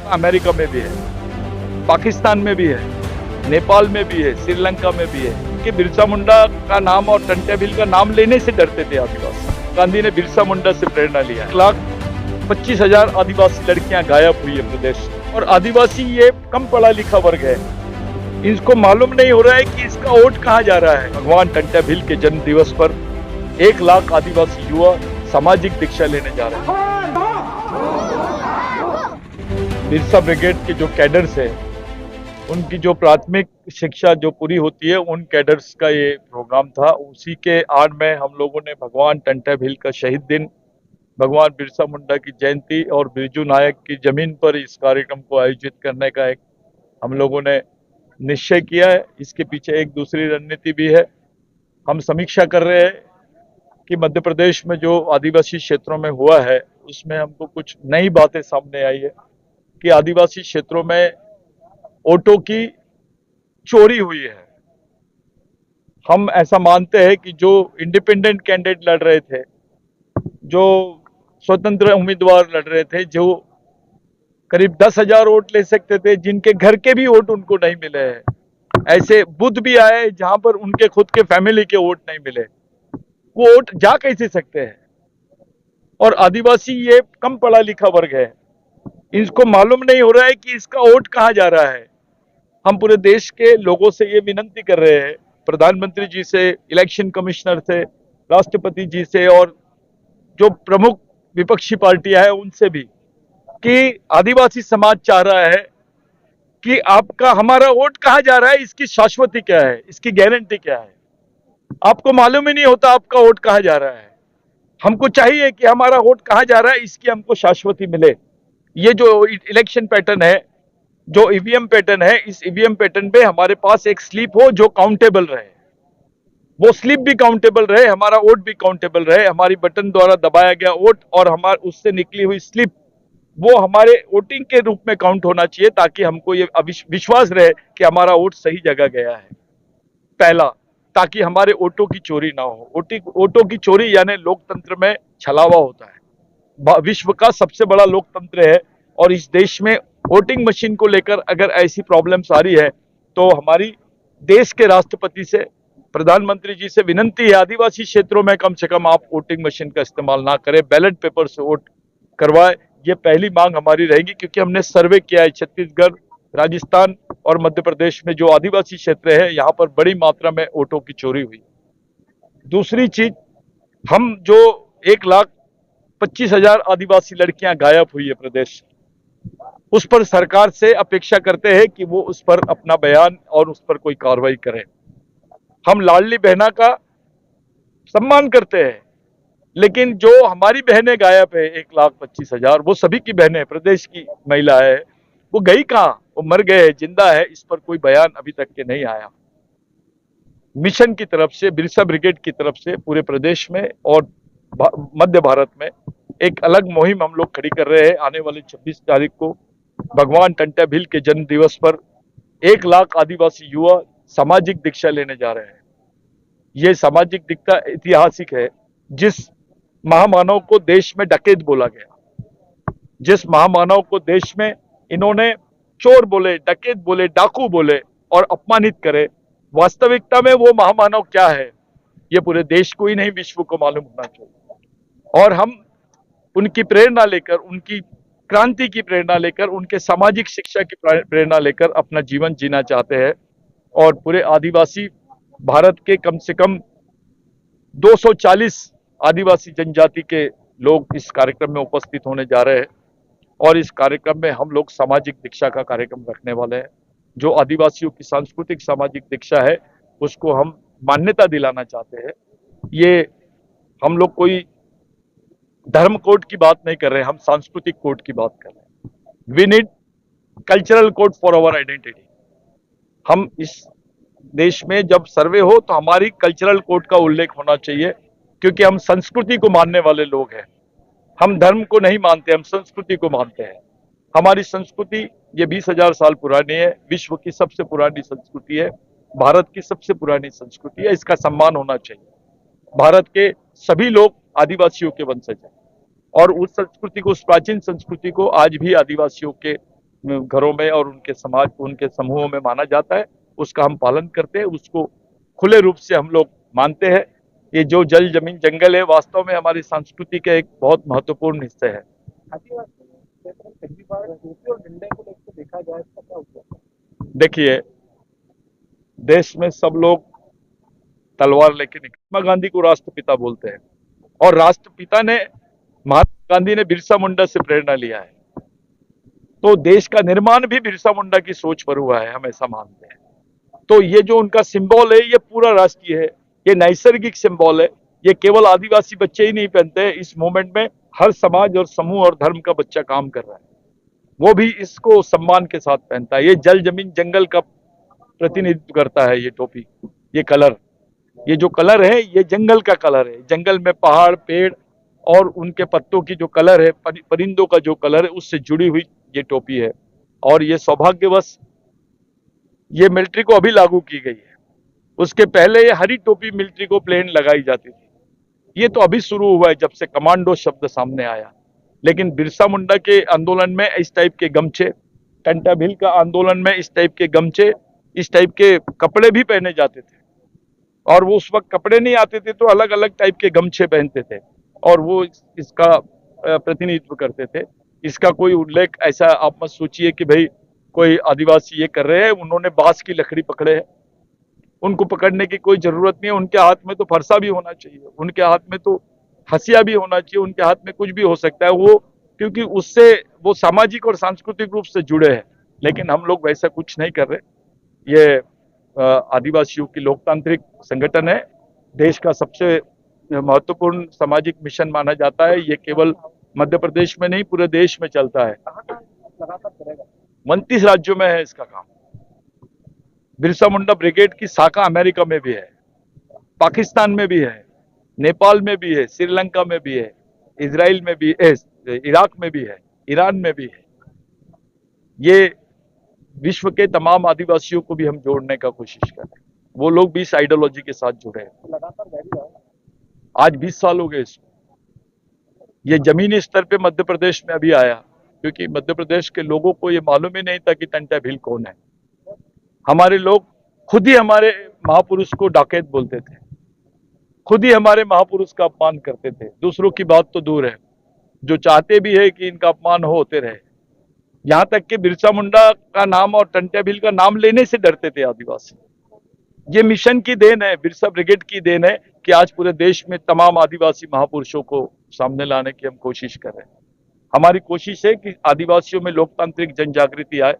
America में भी है, पाकिस्तान में भी है, नेपाल में भी है, श्रीलंका में भी है कि बिरसा मुंडा का नाम और टंट्या भील का नाम लेने से डरते थे आदिवासी। गांधी ने बिरसा मुंडा से प्रेरणा लिया। 1,25,000 आदिवासी लड़कियां गायब हुई है प्रदेश से। और आदिवासी ये कम पढ़ा लिखा वर्ग है, इनको मालूम नहीं हो रहा है कि इसका वोट कहाँ जा रहा है। भगवान टंट्या भील के जन्म दिवस पर 1 लाख आदिवासी युवा सामाजिक दीक्षा लेने जा रहे हैं। बिरसा ब्रिगेड के जो कैडर्स है, उनकी जो प्राथमिक शिक्षा जो पूरी होती है, उन कैडर्स का ये प्रोग्राम था। उसी के आड़ में हम लोगों ने भगवान टंट्या भील का शहीद दिन, भगवान बिरसा मुंडा की जयंती और बिरजू नायक की जमीन पर इस कार्यक्रम को आयोजित करने का एक हम लोगों ने निश्चय किया है। इसके पीछे एक दूसरी रणनीति भी है। हम समीक्षा कर रहे हैं कि मध्य प्रदेश में जो आदिवासी क्षेत्रों में हुआ है, उसमें हमको कुछ नई बातें सामने आई है कि आदिवासी क्षेत्रों में वोटों की चोरी हुई है। हम ऐसा मानते हैं कि जो इंडिपेंडेंट कैंडिडेट लड़ रहे थे, जो स्वतंत्र उम्मीदवार लड़ रहे थे, जो करीब 10,000 वोट ले सकते थे, जिनके घर के भी वोट उनको नहीं मिले हैं, ऐसे बुध भी आए जहां पर उनके खुद के फैमिली के वोट नहीं मिले। वो वोट जा कैसे सकते हैं? और आदिवासी ये कम पढ़ा लिखा वर्ग है, इनको मालूम नहीं हो रहा है कि इसका वोट कहाँ जा रहा है। हम पूरे देश के लोगों से ये विनती कर रहे हैं, प्रधानमंत्री जी से, इलेक्शन कमिश्नर से, राष्ट्रपति जी से और जो प्रमुख विपक्षी पार्टियां हैं उनसे भी, कि आदिवासी समाज चाह रहा है कि आपका हमारा वोट कहाँ जा रहा है, इसकी शाश्वती क्या है, इसकी गारंटी क्या है। आपको मालूम ही नहीं होता आपका वोट कहाँ जा रहा है। हमको चाहिए कि हमारा वोट कहाँ जा रहा है, इसकी हमको शाश्वती मिले। ये जो इलेक्शन पैटर्न है, जो ईवीएम पैटर्न है, इस ईवीएम पैटर्न पे हमारे पास एक स्लिप हो जो काउंटेबल रहे, वो स्लिप भी काउंटेबल रहे, हमारा वोट भी काउंटेबल रहे, हमारी बटन द्वारा दबाया गया वोट और हमारे उससे निकली हुई स्लिप वो हमारे वोटिंग के रूप में काउंट होना चाहिए, ताकि हमको ये विश्वास रहे कि हमारा वोट सही जगह गया है। पहला, ताकि हमारे वोटों की चोरी ना हो। वोटों की चोरी यानी लोकतंत्र में छलावा होता है। विश्व का सबसे बड़ा लोकतंत्र है और इस देश में वोटिंग मशीन को लेकर अगर ऐसी प्रॉब्लम्स आ रही है तो हमारी देश के राष्ट्रपति से, प्रधानमंत्री जी से विनती है, आदिवासी क्षेत्रों में कम से कम आप वोटिंग मशीन का इस्तेमाल ना करें, बैलेट पेपर से वोट करवाए। ये पहली मांग हमारी रहेगी, क्योंकि हमने सर्वे किया है छत्तीसगढ़, राजस्थान और मध्य प्रदेश में जो आदिवासी क्षेत्र है, यहाँ पर बड़ी मात्रा में वोटों की चोरी हुई। दूसरी चीज, हम जो 1,25,000 आदिवासी लड़कियां गायब हुई है प्रदेश से, उस पर सरकार से अपेक्षा करते हैं कि वो उस पर अपना बयान और उस पर कोई कार्रवाई करे। हम लाडली बहना का सम्मान करते हैं, लेकिन जो हमारी बहनें गायब है 1,25,000, वो सभी की बहनें, प्रदेश की महिला है, वो गई कहाँ? वो मर गए, जिंदा है, इस पर कोई बयान अभी तक के नहीं आया। मिशन की तरफ से, बिरसा ब्रिगेड की तरफ से पूरे प्रदेश में और मध्य भारत में एक अलग मुहिम हम लोग खड़ी कर रहे हैं। आने वाली 26 तारीख को भगवान टंट्या भील के जन्म दिवस पर 1 लाख आदिवासी युवा सामाजिक दीक्षा लेने जा रहे हैं। ये सामाजिक दीक्षा ऐतिहासिक है। जिस महामानव को देश में डकैत बोला गया, जिस महामानव को देश में इन्होंने चोर बोले, डकैत बोले, डाकू बोले और अपमानित करे, वास्तविकता में वो महामानव क्या है, ये पूरे देश को ही नहीं विश्व को मालूम होना चाहिए। और हम उनकी प्रेरणा लेकर, उनकी क्रांति की प्रेरणा लेकर, उनके सामाजिक शिक्षा की प्रेरणा लेकर अपना जीवन जीना चाहते हैं। और पूरे आदिवासी भारत के कम से कम 240 आदिवासी जनजाति के लोग इस कार्यक्रम में उपस्थित होने जा रहे हैं। और इस कार्यक्रम में हम लोग सामाजिक दीक्षा का कार्यक्रम रखने वाले हैं। जो आदिवासियों की सांस्कृतिक सामाजिक दीक्षा है, उसको हम मान्यता दिलाना चाहते हैं। ये हम लोग कोई धर्म कोड की बात नहीं कर रहे हैं, हम सांस्कृतिक कोड की बात कर रहे हैं। We need cultural code for our identity. हम इस देश में जब सर्वे हो तो हमारी कल्चरल कोड का उल्लेख होना चाहिए, क्योंकि हम संस्कृति को मानने वाले लोग हैं। हम धर्म को नहीं मानते, हम संस्कृति को मानते हैं। हमारी संस्कृति ये 20,000 साल पुरानी है, विश्व की सबसे पुरानी संस्कृति है, भारत की सबसे पुरानी संस्कृति है। इसका सम्मान होना चाहिए। भारत के सभी लोग आदिवासियों के वंशज हैं और उस संस्कृति को, उस प्राचीन संस्कृति को आज भी आदिवासियों के घरों में और उनके समाज, उनके समूहों में माना जाता है, उसका हम पालन करते हैं, उसको खुले रूप से हम लोग मानते हैं। ये जो जल जमीन जंगल है वास्तव में हमारी संस्कृति का एक बहुत महत्वपूर्ण हिस्सा है। आदिवासी क्षेत्र में पहली बार टोपी और डंडे को लेकर देखा जाए इसका क्या उपयोग है? देखिए, देश में सब लोग तलवार लेके निकले। महात्मा गांधी को राष्ट्रपिता बोलते हैं और राष्ट्रपिता ने, महात्मा गांधी ने बिरसा मुंडा से प्रेरणा लिया है। तो देश का निर्माण भी बिरसा मुंडा की सोच पर हुआ है, हम ऐसा मानते हैं। तो ये जो उनका सिंबल है ये पूरा राष्ट्रीय है, ये नैसर्गिक सिंबल है। ये केवल आदिवासी बच्चे ही नहीं पहनते हैं, इस मूवमेंट में हर समाज और समूह और धर्म का बच्चा काम कर रहा है, वो भी इसको सम्मान के साथ पहनता है। ये जल जमीन जंगल का प्रतिनिधित्व करता है ये टोपी, ये कलर, ये जो कलर है ये जंगल का कलर है। जंगल में पहाड़, पेड़ और उनके पत्तों की जो कलर है, परिंदों का जो कलर है, उससे जुड़ी हुई ये टोपी है। और ये सौभाग्यवश ये मिलिट्री को अभी लागू की गई है। उसके पहले ये हरी टोपी मिलिट्री को प्लेन लगाई जाती थी। ये तो अभी शुरू हुआ है जब से कमांडो शब्द सामने आया। लेकिन बिरसा मुंडा के आंदोलन में इस टाइप के गमछे, टंटा भील का आंदोलन में इस टाइप के गमछे, इस टाइप के कपड़े भी पहने जाते थे। और वो उस वक्त कपड़े नहीं आते थे तो अलग अलग टाइप के गमछे पहनते थे और वो इसका प्रतिनिधित्व करते थे। इसका कोई उल्लेख ऐसा आप मत सोचिए कि भाई कोई आदिवासी ये कर रहे हैं, उन्होंने बांस की लकड़ी पकड़े है, उनको पकड़ने की कोई जरूरत नहीं है। उनके हाथ में तो फरसा भी होना चाहिए, उनके हाथ में तो हसिया भी होना चाहिए, उनके हाथ में कुछ भी हो सकता है वो, क्योंकि उससे वो सामाजिक और सांस्कृतिक रूप से जुड़े हैं। लेकिन हम लोग वैसा कुछ नहीं कर रहे। ये आदिवासियों की लोकतांत्रिक संगठन है, देश का सबसे महत्वपूर्ण सामाजिक मिशन माना जाता है। ये केवल मध्य प्रदेश में नहीं, पूरे देश में चलता है। कहाँ कहाँ लगातार करेगा? 29 राज्यों में है इसका काम। बिरसा मुंडा ब्रिगेड की शाखा अमेरिका में भी है, पाकिस्तान में भी है, नेपाल में भी है, श्रीलंका में भी है, इजराइल में भी है, इराक में भी है, ईरान में भी है। ये विश्व के तमाम आदिवासियों को भी हम जोड़ने का कोशिश कर रहे हैं, वो लोग भी इस आइडियोलॉजी के साथ जुड़े हैं। लगातार जारी है। आज 20 साल हो गए इसको। ये जमीनी स्तर पे मध्य प्रदेश में अभी आया, क्योंकि मध्य प्रदेश के लोगों को ये मालूम ही नहीं था कि टंटा भील कौन है। हमारे लोग खुद ही हमारे महापुरुष को डाकैत बोलते थे, खुद ही हमारे महापुरुष का अपमान करते थे। दूसरों की बात तो दूर है, जो चाहते भी है कि इनका अपमान होते रहे। यहां तक कि बिरसा मुंडा का नाम और टंटा भील का नाम लेने से डरते थे आदिवासी। ये मिशन की देन है, बिरसा ब्रिगेड की देन है कि आज पूरे देश में तमाम आदिवासी महापुरुषों को सामने लाने की हम कोशिश कर रहे हैं। हमारी कोशिश है कि आदिवासियों में लोकतांत्रिक जन जागृति आए।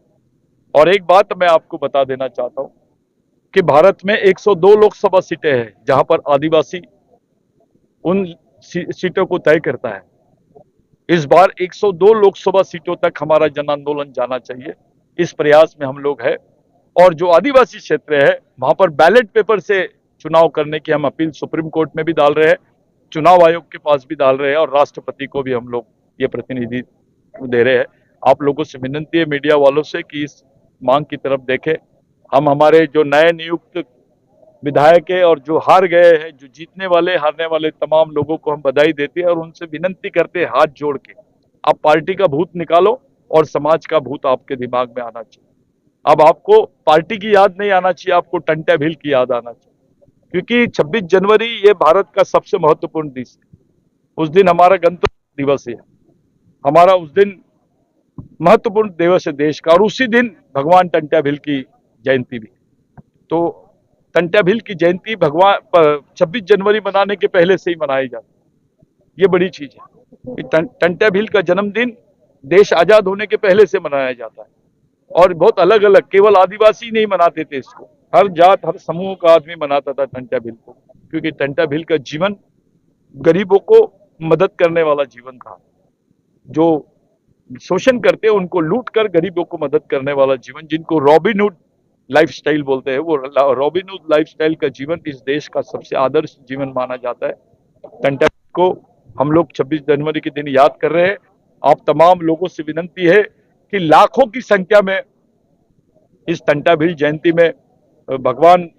और एक बात मैं आपको बता देना चाहता हूं कि भारत में 102 लोकसभा सीटें हैं जहां पर आदिवासी उन सीटों को तय करता है। इस बार 102 लोकसभा सीटों तक हमारा जन आंदोलन जाना चाहिए, इस प्रयास में हम लोग हैं। और जो आदिवासी क्षेत्र है वहां पर बैलेट पेपर से चुनाव करने की हम अपील सुप्रीम कोर्ट में भी डाल रहे हैं, चुनाव आयोग के पास भी डाल रहे हैं और राष्ट्रपति को भी हम लोग ये प्रतिनिधि दे रहे हैं। आप लोगों से विनंती है, मीडिया वालों से, कि इस मांग की तरफ देखें। हम हमारे जो नए नियुक्त विधायक है और जो हार गए हैं, जो जीतने वाले हारने वाले तमाम लोगों को हम बधाई देते हैं और उनसे विनंती करते हैं हाथ जोड़ के, आप पार्टी का भूत निकालो और समाज का भूत आपके दिमाग में आना चाहिए। अब आपको पार्टी की याद नहीं आना चाहिए, आपको टंटा भील की याद आना चाहिए, क्योंकि 26 जनवरी ये भारत का सबसे महत्वपूर्ण दिवस है। उस दिन हमारा गणतंत्र दिवस है, हमारा उस दिन महत्वपूर्ण दिवस है देश का, और उसी दिन भगवान टंटा भील की जयंती भी। तो टंटा भील की जयंती भगवान 26 जनवरी मनाने के पहले से ही मनाई जाती है। ये बड़ी चीज है। टंटा भील का जन्मदिन देश आजाद होने के पहले से मनाया जाता है और बहुत अलग अलग, केवल आदिवासी नहीं मनाते थे इसको, हर जात हर समूह का आदमी मनाता था टंटा भील को, क्योंकि टंटा भील का जीवन गरीबों को मदद करने वाला जीवन था। जो शोषण करते उनको लूट कर गरीबों को मदद करने वाला जीवन, जिनको रॉबिनहुड लाइफस्टाइल बोलते हैं, वो रॉबिनहुड लाइफस्टाइल का जीवन इस देश का सबसे आदर्श जीवन माना जाता है। टंटा को हम लोग 26 जनवरी के दिन याद कर रहे हैं। आप तमाम लोगों से विनंती है कि लाखों की संख्या में इस टंटा भील जयंती में भगवान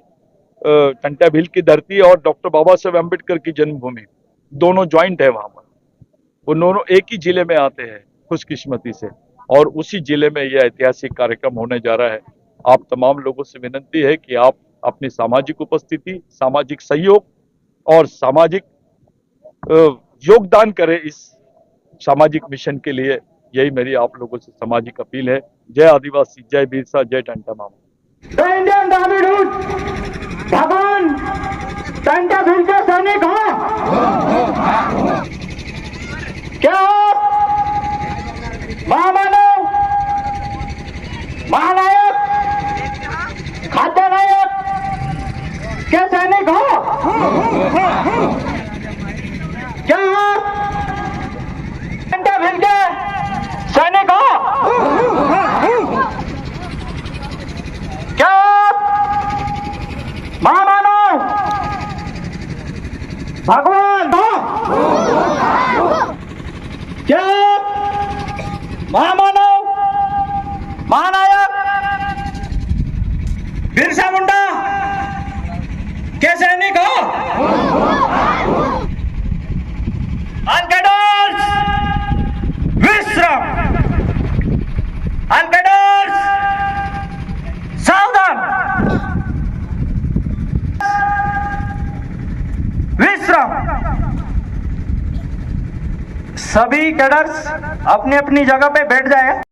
टंटा भील की धरती और डॉक्टर बाबा साहेब अम्बेडकर की जन्मभूमि दोनों ज्वाइंट है वहां पर, वो दोनों एक ही जिले में आते हैं खुशकिस्मती से। और उसी जिले में यह ऐतिहासिक कार्यक्रम होने जा रहा है। आप तमाम लोगों से विनंती है कि आप अपनी सामाजिक उपस्थिति, सामाजिक सहयोग और सामाजिक योगदान करें इस सामाजिक मिशन के लिए। यही मेरी आप लोगों से सामाजिक अपील है। जय आदिवासी, जय बिरसा, जय टंटा मामा। इंडियन आर्मी रूट भगवान टंटा भील के सैनिक हो क्या महामानव, महानायक, खाद्य नायक के सैनिक हो क्या टंटा भील के सैनिक हो क्या महामानव भगवान हो क्या महामानव, महानायक बिरसा मुंडा के सैनिक हो अनकेडर्स विश्राम, अनकेडर्स सावधान, विश्राम। सभी कैडर्स अपनी अपनी जगह पे बैठ जाए।